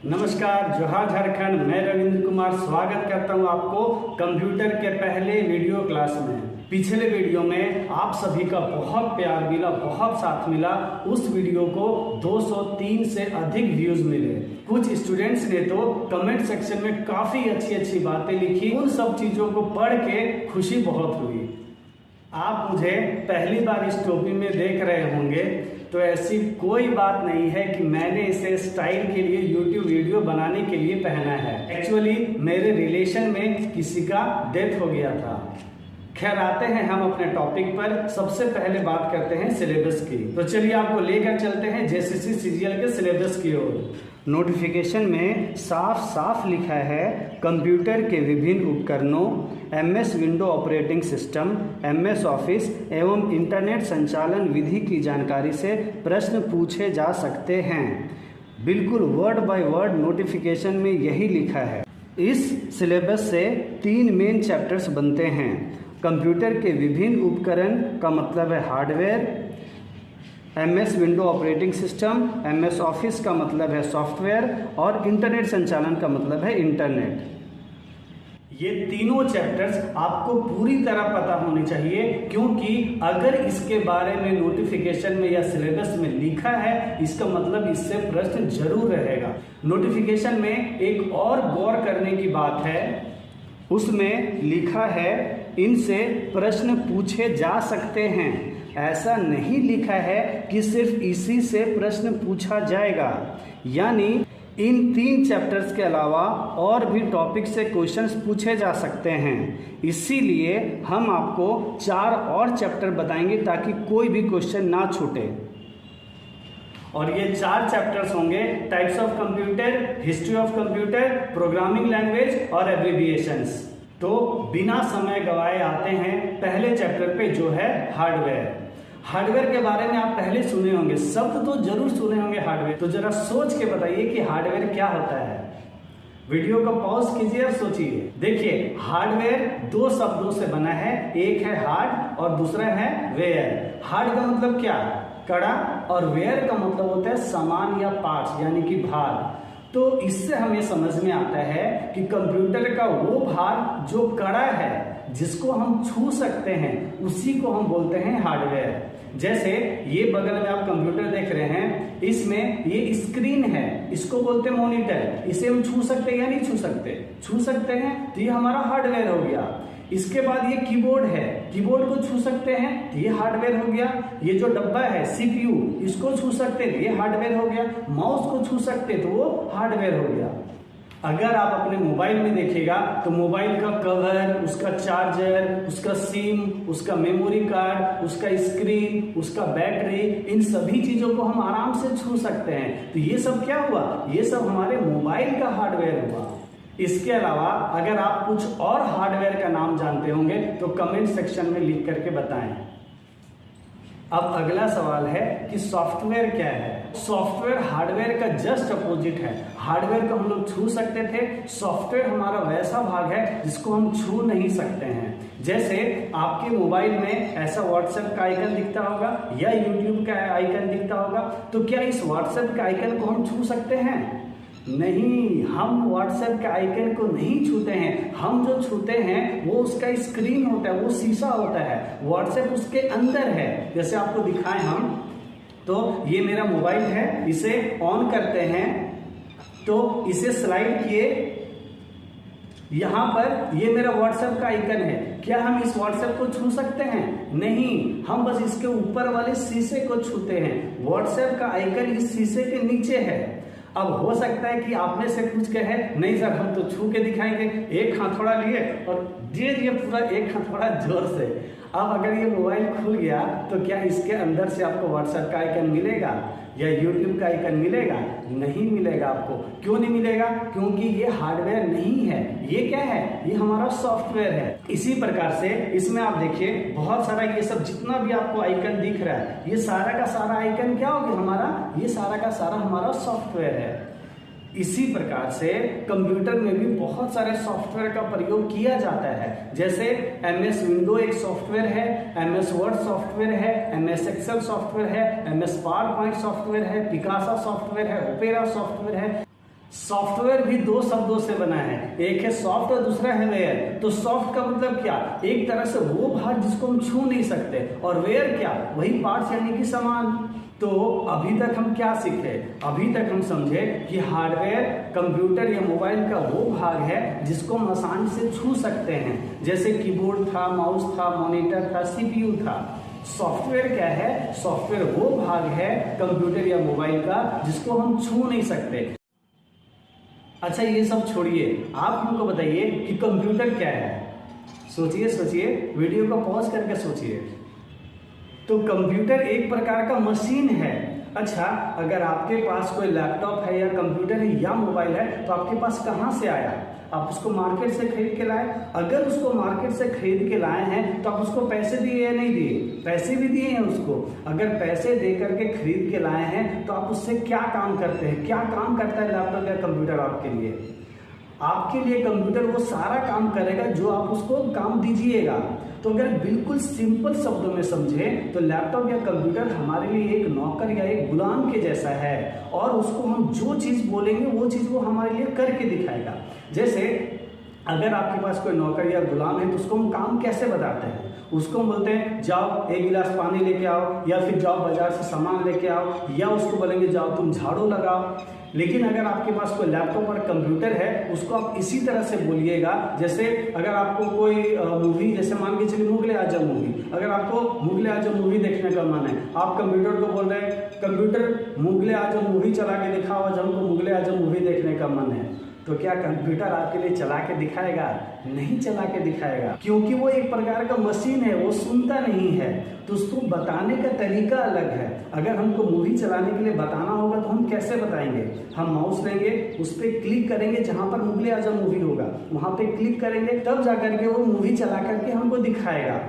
नमस्कार, जोहार झारखंड। मैं रविंद्र कुमार स्वागत करता हूं आपको कंप्यूटर के पहले वीडियो क्लास में। पिछले वीडियो में आप सभी का बहुत प्यार मिला, बहुत साथ मिला। उस वीडियो को 203 से अधिक व्यूज मिले। कुछ स्टूडेंट्स ने तो कमेंट सेक्शन में काफी अच्छी अच्छी बातें लिखी। उन सब चीजों को पढ़ के खुशी बहुत हुई। आप मुझे पहली बार इस टोपी में देख रहे होंगे, तो ऐसी कोई बात नहीं है कि मैंने इसे स्टाइल के लिए यूट्यूब वीडियो बनाने के लिए पहना है। एक्चुअली मेरे रिलेशन में किसी का डेथ हो गया था। खैर, आते हैं हम अपने टॉपिक पर। सबसे पहले बात करते हैं सिलेबस की। तो चलिए आपको लेकर चलते हैं जेसीसी सीजीएल के सिलेबस की ओर। नोटिफिकेशन में साफ साफ लिखा है, कंप्यूटर के विभिन्न उपकरणों, MS window operating system, MS office एवं इंटरनेट संचालन विधि की जानकारी से प्रश्न पूछे जा सकते हैं। बिल्कुल वर्ड बाय वर्ड नोटिफिकेशन में यही लिखा है। इस सिलेबस से 3 मेन चैप्टर्स बनते हैं। कंप्यूटर के विभिन्न उपकरण का मतलब है hardware, MS window operating system, MS office का मतलब है सॉफ्टवेयर और इंटरनेट संचालन का मतलब है इंटरनेट। ये तीनों चैप्टर्स आपको पूरी तरह पता होने चाहिए, क्योंकि अगर इसके बारे में नोटिफिकेशन में या सिलेबस में लिखा है, इसका मतलब इससे प्रश्न जरूर रहेगा। नोटिफिकेशन में एक और गौर करने की बात है, उसमें लिखा है इनसे प्रश्न पूछे जा सकते हैं। ऐसा नहीं लिखा है कि सिर्फ इसी से प्रश्न पूछा जाएगा। यानी इन 3 चैप्टर्स के अलावा और भी टॉपिक से क्वेश्चंस पूछे जा सकते हैं। इसीलिए हम आपको 4 और चैप्टर बताएंगे ताकि कोई भी क्वेश्चन ना छूटे। और ये 4 चैप्टर्स होंगे types of computer, history of computer, programming language और एब्रिविएशंस। तो बिना समय गवाए आते हैं पहले चैप्टर पे, जो है हार्डवेयर। हार्डवेयर के बारे में आप पहले सुने होंगे, शब्द तो जरूर सुने होंगे हार्डवेयर। तो जरा सोच के बताइए कि हार्डवेयर क्या होता है। वीडियो को पॉज कीजिए और सोचिए। देखिए, हार्डवेयर 2 शब्दों से बना है, एक है हार्ड और दूसरा है वेयर। हार्ड का मतलब क्या? कड़ा, और वेयर का मतलब होता है सामान या पार्ट्स, यानी कि भाग। तो इससे हमें समझ में आता है कि कंप्यूटर का वो भाग जो कड़ा है, जिसको हम छू सकते हैं, उसी को हम बोलते हैं हार्डवेयर। जैसे ये बगल में आप कंप्यूटर देख रहे हैं, इसमें ये स्क्रीन है, इसको बोलते हैं मॉनिटर। इसे हम छू सकते हैं या नहीं छू सकते? छू सकते हैं, तो ये हमारा हार्डवेयर हो गया। इसके बाद ये कीबोर्ड है, कीबोर्ड को छू सकते हैं, तो ये हार्डवेयर हो गया। ये जो डब्बा है सीपीयू, इसको छू सकते हैं, ये हार्डवेयर हो गया। माउस को छू सकते तो वो हार्डवेयर हो गया। अगर आप अपने मोबाइल में देखिएगा तो मोबाइल का कवर, उसका चार्जर, उसका सिम, उसका मेमोरी कार्ड, उसका स्क्रीन, उसका बैटरी, इन सभी चीजों को हम आराम से छू सकते हैं। तो ये सब क्या हुआ? ये सब हमारे मोबाइल का हार्डवेयर हुआ। इसके अलावा अगर आप कुछ और हार्डवेयर का नाम जानते होंगे तो कमेंट सेक्शन में लिख करके बताएं। अब अगला सवाल है कि सॉफ्टवेयर क्या है। सॉफ्टवेयर हार्डवेयर का जस्ट अपोजिट है। हार्डवेयर को हम लोग छू सकते थे, सॉफ्टवेयर हमारा वैसा भाग है जिसको हम छू नहीं सकते हैं। जैसे आपके मोबाइल में ऐसा व्हाट्सएप का आइकन दिखता होगा या यूट्यूब का आइकन दिखता होगा, तो क्या इस व्हाट्सएप का आइकन को हम छू सकते हैं? नहीं, हम व्हाट्सएप के आइकन को नहीं छूते हैं। हम जो छूते हैं वो उसका स्क्रीन होता है, वो शीशा होता है। व्हाट्सएप उसके अंदर है। जैसे आपको दिखाएं हम, तो ये मेरा मोबाइल है, इसे ऑन करते हैं तो इसे स्लाइड किए, यहां पर ये मेरा व्हाट्सएप का आइकन है। क्या हम इस व्हाट्सएप को छू सकते हैं? नहीं, हम बस इसके ऊपर वाले शीशे को छूते हैं। व्हाट्सएप का आइकन इस शीशे के नीचे है। अब हो सकता है कि आप में से कुछ कहे, नहीं सर हम तो छू के दिखाएंगे। एक हथौड़ा लिए और दे दिए पूरा एक हथौड़ा जोर से। अब अगर ये मोबाइल खुल गया तो क्या इसके अंदर से आपको व्हाट्सएप का आइकन मिलेगा या यूट्यूब का आइकन मिलेगा? नहीं मिलेगा आपको। क्यों नहीं मिलेगा? क्योंकि ये हार्डवेयर नहीं है। ये क्या है? ये हमारा सॉफ्टवेयर है। इसी प्रकार से इसमें आप देखिए बहुत सारा ये सब जितना भी आपको आइकन दिख रहा है, ये सारा का सारा आइकन क्या हो गया हमारा? ये सारा का सारा हमारा सॉफ्टवेयर है। इसी प्रकार से कंप्यूटर में भी बहुत सारे सॉफ्टवेयर का प्रयोग किया जाता है। जैसे एमएस विंडो एक सॉफ्टवेयर है, एमएस वर्ड सॉफ्टवेयर है, एमएस एक्सेल सॉफ्टवेयर है, एमएस पावर पॉइंट सॉफ्टवेयर है, पिकासा सॉफ्टवेयर है, ओपेरा सॉफ्टवेयर है। सॉफ्टवेयर भी दो शब्दों से बना है, एक है सॉफ्ट और दूसरा है वेयर। तो सॉफ्ट का मतलब क्या, एक तरह से वो भाग जिसको हम छू नहीं सकते, और वेयर क्या, वही पार्ट्स यानी कि सामान। तो अभी तक हम क्या सीखे, अभी तक हम समझे कि हार्डवेयर कंप्यूटर या मोबाइल का वो भाग है जिसको हम आसानी से छू सकते हैं, जैसे कीबोर्ड था, माउस था, मॉनिटर था, सीपीयू था। सॉफ्टवेयर क्या है, सॉफ्टवेयर वो भाग है कंप्यूटर या मोबाइल का जिसको हम छू नहीं सकते। अच्छा ये सब छोड़िए, आप हमको बताइए कि कंप्यूटर क्या है। सोचिए सोचिए, वीडियो को पॉज करके सोचिए। तो कंप्यूटर एक प्रकार का मशीन है। अच्छा, अगर आपके पास कोई लैपटॉप है या कंप्यूटर है या मोबाइल है तो आपके पास कहाँ से आया, आप उसको मार्केट से खरीद के लाए। अगर उसको मार्केट से खरीद के लाए हैं तो आप उसको पैसे दिए या नहीं दिए, पैसे भी दिए हैं उसको। अगर पैसे दे करके खरीद के लाए हैं तो आप उससे क्या काम करते हैं, क्या काम करता है लैपटॉप या कंप्यूटर आपके लिए। आपके लिए कंप्यूटर वो सारा काम करेगा जो आप उसको काम दीजिएगा। तो अगर बिल्कुल सिंपल शब्दों में समझे तो लैपटॉप या कंप्यूटर हमारे लिए एक नौकर या एक गुलाम के जैसा है, और उसको हम जो चीज़ बोलेंगे वो चीज़ वो हमारे लिए करके दिखाएगा। जैसे अगर आपके पास कोई नौकर या गुलाम है तो उसको हम काम कैसे बताते हैं, उसको हम बोलते हैं जाओ एक गिलास पानी लेके आओ, या फिर जाओ बाजार से सामान लेके आओ, या उसको बोलेंगे जाओ तुम झाड़ू लगाओ। लेकिन अगर आपके पास कोई लैपटॉप और कंप्यूटर है उसको आप इसी तरह से बोलिएगा। जैसे अगर आपको कोई मूवी, जैसे मान के चलिए मुगले आजम मूवी, अगर आपको मुगले आजम मूवी देखने का मन है, आप कंप्यूटर को बोल रहे हैं कंप्यूटर मुगले आजम मूवी चला के दिखाओ, आज हमको मुगले आजम मूवी देखने का मन है, तो क्या कंप्यूटर आपके लिए चला के दिखाएगा? नहीं चला के दिखाएगा, क्योंकि वो एक प्रकार का मशीन है, वो सुनता नहीं है। तो उसको बताने का तरीका अलग है। अगर हमको मूवी चलाने के लिए बताना होगा तो हम कैसे बताएंगे, हम माउस लेंगे, उस पर क्लिक करेंगे, जहां पर मुगले आजम मूवी होगा वहां पे क्लिक करेंगे, तब जाकर के वो मूवी चला करके हमको दिखाएगा।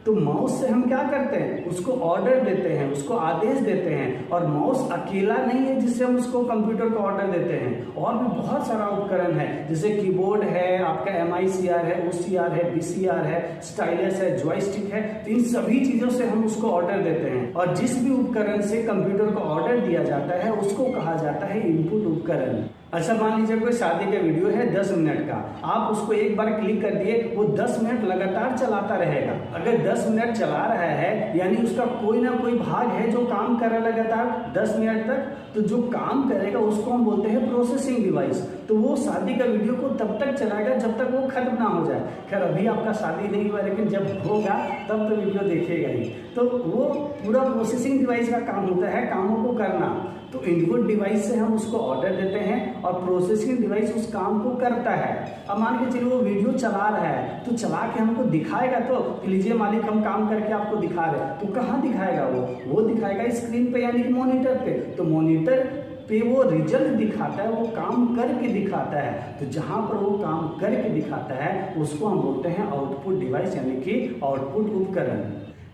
तो माउस से हम क्या करते हैं, उसको ऑर्डर देते हैं, उसको आदेश देते हैं। और माउस अकेला नहीं है जिससे हम उसको कंप्यूटर को ऑर्डर देते हैं, और भी बहुत सारा उपकरण है, जैसे कीबोर्ड है, आपका MICR है, OCR है, VCR है, स्टाइलस है, जॉयस्टिक है। तो इन सभी चीजों से हम उसको ऑर्डर देते हैं, और जिस भी उपकरण से कंप्यूटर को ऑर्डर दिया जाता है उसको कहा जाता है इनपुट उपकरण। अच्छा, मान लीजिए कोई शादी का वीडियो है 10 मिनट का, आप उसको एक बार क्लिक कर दिए, वो 10 मिनट लगातार चलाता रहेगा। अगर 10 मिनट चला रहा है यानी उसका कोई ना कोई भाग है जो काम कर रहा है लगातार 10 मिनट तक। तो जो काम करेगा उसको हम बोलते हैं प्रोसेसिंग डिवाइस। तो वो शादी का वीडियो को तब तक चलाएगा जब तक वो खत्म ना हो जाए। खैर अभी आपका शादी नहीं हुआ, लेकिन जब होगा तब तो वीडियो देखेगा ही। तो वो पूरा प्रोसेसिंग डिवाइस का काम होता है कामों को करना। तो इनपुट डिवाइस से हम उसको ऑर्डर देते हैं और प्रोसेसिंग डिवाइस उस काम को करता है। अब मान के चलिए वो वीडियो चला रहा है, तो चला के हमको दिखाएगा। तो लीजिए मालिक हम काम करके आपको दिखा रहे हैं, तो कहाँ दिखाएगा वो दिखाएगा स्क्रीन पे यानी कि मॉनिटर पे। तो मॉनिटर पे वो रिजल्ट दिखाता है, वो काम करके दिखाता है। तो जहां पर वो काम करके दिखाता है उसको हम बोलते हैं आउटपुट डिवाइस यानी कि आउटपुट उपकरण।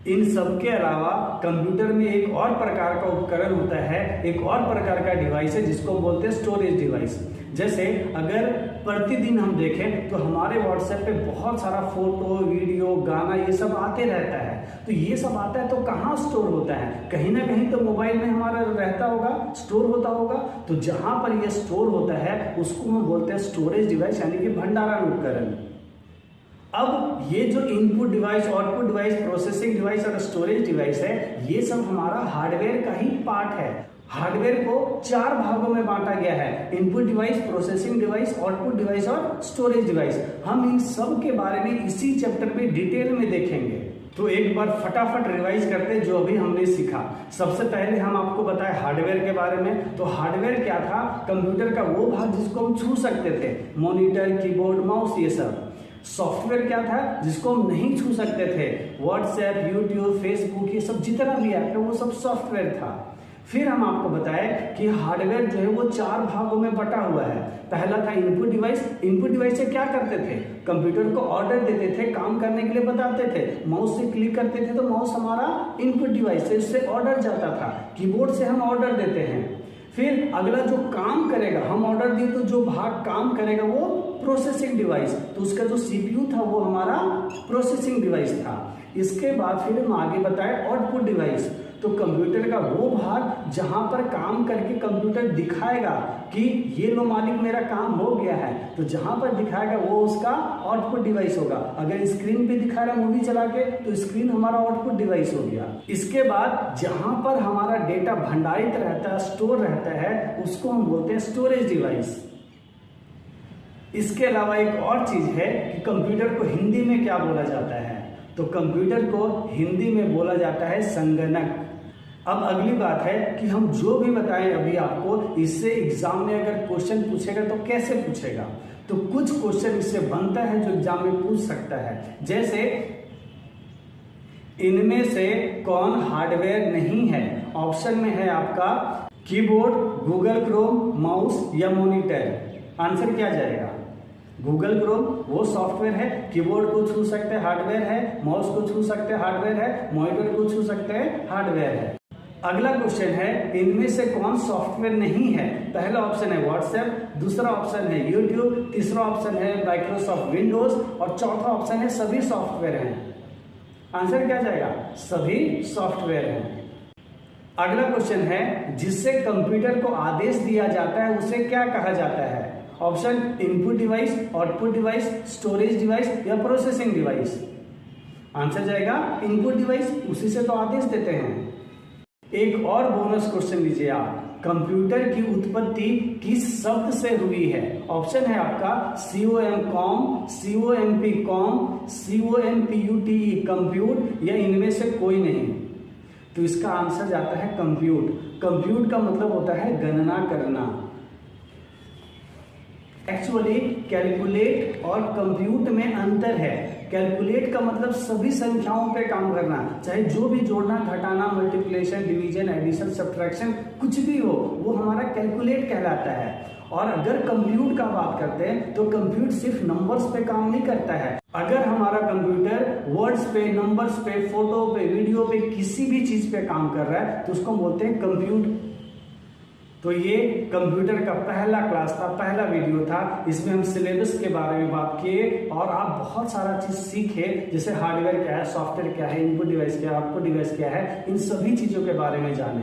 इन सब के अलावा कंप्यूटर में एक और प्रकार का उपकरण होता है, एक और प्रकार का डिवाइस है जिसको बोलते हैं स्टोरेज डिवाइस। जैसे अगर प्रतिदिन हम देखें तो हमारे व्हाट्सएप पे बहुत सारा फोटो, वीडियो, गाना ये सब आते रहता है। तो ये सब आता है तो कहाँ स्टोर होता है, कहीं ना कहीं तो मोबाइल में हमारा रहता होगा, स्टोर होता होगा। तो जहां पर ये स्टोर होता है उसको हम बोलते हैं स्टोरेज डिवाइस यानी कि भंडारण उपकरण। अब ये जो input device, output device, processing device और स्टोरेज डिवाइस है, ये सब हमारा हार्डवेयर का ही पार्ट है। हार्डवेयर को 4 भागों में बांटा गया है, input device, processing device, output device और स्टोरेज डिवाइस। हम इन सब के बारे में इसी चैप्टर में डिटेल में देखेंगे। तो एक बार फटाफट रिवाइज करते हैं जो अभी हमने सीखा। सबसे पहले हम आपको बताएं हार्डवेयर के बारे में। तो हार्डवेयर क्या था, कंप्यूटर का वो भाग जिसको हम छू सकते थे, मॉनिटर, कीबोर्ड, माउस, ये सब। सॉफ्टवेयर क्या था, जिसको हम नहीं छू सकते थे, व्हाट्सएप, यूट्यूब, फेसबुक, ये सब जितना भी ऐप है वो सब सॉफ्टवेयर था। फिर हम आपको बताएं कि हार्डवेयर जो है वो 4 भागों में बटा हुआ है। पहला था इनपुट डिवाइस। इनपुट डिवाइस से क्या करते थे, कंप्यूटर को ऑर्डर देते थे, काम करने के लिए बताते थे। माउस से क्लिक करते थे तो माउस हमारा इनपुट डिवाइस है, उससे ऑर्डर जाता था। कीबोर्ड से हम ऑर्डर देते हैं। फिर अगला जो काम करेगा, हम ऑर्डर दिए तो जो भाग काम करेगा वो प्रोसेसिंग डिवाइस, तो उसका जो CPU था वो हमारा प्रोसेसिंग डिवाइस था। इसके बाद फिर हम आगे बताए आउटपुट डिवाइस। तो कंप्यूटर का वो भाग जहां पर काम करके कंप्यूटर दिखाएगा कि ये लो मालिक मेरा काम हो गया है, तो जहां पर दिखाएगा वो उसका आउटपुट डिवाइस होगा। अगर स्क्रीन पे दिखा रहा मूवी चला के तो स्क्रीन हमारा आउटपुट डिवाइस हो गया। इसके बाद जहां पर हमारा डेटा भंडारित रहता है, स्टोर रहता है, उसको हम बोलते हैं स्टोरेज डिवाइस। इसके अलावा एक और चीज है कि कंप्यूटर को हिंदी में क्या बोला जाता है, तो कंप्यूटर को हिंदी में बोला जाता है संगणक। अब अगली बात है कि हम जो भी बताएं अभी आपको, इससे एग्जाम में अगर क्वेश्चन पूछेगा तो कैसे पूछेगा, तो कुछ क्वेश्चन इससे बनता है जो एग्जाम में पूछ सकता है। जैसे इनमें से कौन हार्डवेयर नहीं है? ऑप्शन में है आपका कीबोर्ड, गूगल क्रोम, माउस या मॉनिटर। आंसर क्या जाएगा? गूगल क्रोम वो सॉफ्टवेयर है, कीबोर्ड को छू सकते हैं हार्डवेयर है, माउस को छू सकते हैं हार्डवेयर है, मॉनिटर को छू सकते हैं हार्डवेयर है। अगला क्वेश्चन है इनमें से कौन सॉफ्टवेयर नहीं है? पहला ऑप्शन है व्हाट्सएप, दूसरा ऑप्शन है यूट्यूब, तीसरा ऑप्शन है माइक्रोसॉफ्ट विंडोज और चौथा ऑप्शन है सभी सॉफ्टवेयर हैं। आंसर क्या जाएगा? सभी सॉफ्टवेयर हैं। अगला क्वेश्चन है जिससे कंप्यूटर को आदेश दिया जाता है उसे क्या कहा जाता है? Option input device, output device, storage device या प्रोसेसिंग डिवाइस। आंसर जाएगा इनपुट डिवाइस, उसी से तो आदेश देते हैं। एक और बोनस क्वेश्चन लीजिए आप, कंप्यूटर की उत्पत्ति किस शब्द से हुई है? ऑप्शन है आपका COM, COMP, COMPUTE कंप्यूट या इनमें से कोई नहीं। तो इसका आंसर जाता है कंप्यूट। कंप्यूट का मतलब होता है गणना करना। एक्चुअली कैलकुलेट और कंप्यूट में अंतर है। कैलकुलेट का मतलब सभी संख्याओं पे काम करना, चाहे जो भी जोड़ना, घटाना, मल्टीप्लिकेशन, डिवीजन, एडिशन, सब्ट्रैक्शन कुछ भी हो, वो हमारा कैलकुलेट कहलाता है। और अगर कंप्यूट का बात करते हैं तो कंप्यूट सिर्फ नंबर्स पे काम नहीं करता है। अगर हमारा कंप्यूटर वर्ड्स पे, नंबर्स पे, फोटो पे, वीडियो पे, किसी भी चीज पे काम कर रहा है तो उसको हम बोलते हैं कंप्यूट। तो ये कंप्यूटर का पहला क्लास था, पहला वीडियो था। इसमें हम सिलेबस के बारे में बात किए और आप बहुत सारा चीज सीखे, जैसे हार्डवेयर क्या है, सॉफ्टवेयर क्या है, इनपुट डिवाइस क्या है, आउटपुट डिवाइस क्या है, इन सभी चीजों के बारे में जाने।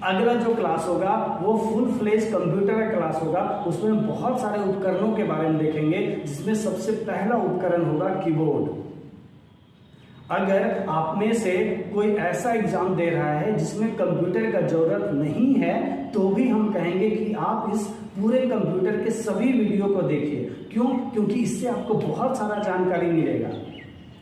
अगला जो क्लास होगा वो फुल फ्लेज कंप्यूटर का क्लास होगा। उसमें बहुत सारे उपकरणों के बारे में देखेंगे, जिसमें सबसे पहला उपकरण होगा कीबोर्ड। अगर आप में से कोई ऐसा एग्जाम दे रहा है जिसमें कंप्यूटर का जरूरत नहीं है, तो भी हम कहेंगे कि आप इस पूरे कंप्यूटर के सभी वीडियो को देखिए। क्यों? क्योंकि इससे आपको बहुत सारा जानकारी मिलेगा।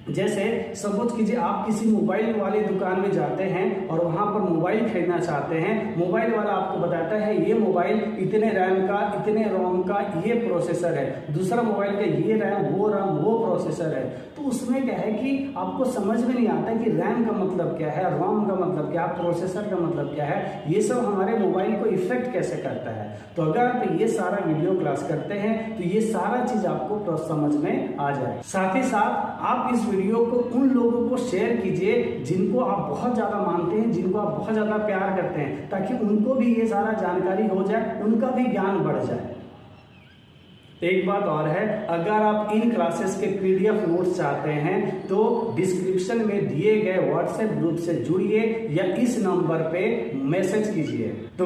जैसे सपोज कीजिए आप किसी मोबाइल वाले दुकान में जाते हैं और वहां पर मोबाइल खरीदना चाहते हैं। मोबाइल वाला आपको बताता है ये मोबाइल इतने रैम का, इतने रोम का ये प्रोसेसर है, दूसरा मोबाइल का ये रैम, वो प्रोसेसर है। तो उसमें क्या है कि आपको समझ में नहीं आता कि रैम का मतलब क्या है, रोम का मतलब क्या है, प्रोसेसर का मतलब क्या है। ये सब हमारे मोबाइल को इफेक्ट कैसे करता है। तो अगर आप ये सारा वीडियो क्लास करते हैं तो ये सारा चीज आपको समझ में आ जाए। साथ ही साथ आप इस वीडियो को उन लोगों को शेयर कीजिए जिनको आप बहुत ज्यादा मानते हैं, जिनको आप बहुत ज्यादा प्यार करते हैं, ताकि उनको भी ये सारा जानकारी हो जाए, उनका भी ज्ञान बढ़ जाए। एक बात और है, अगर आप इन क्लासेस के PDF नोट्स चाहते हैं तो डिस्क्रिप्शन में दिए गए व्हाट्सएप ग्रुप से जुड़िए या इस नंबर पे मैसेज कीजिए। तो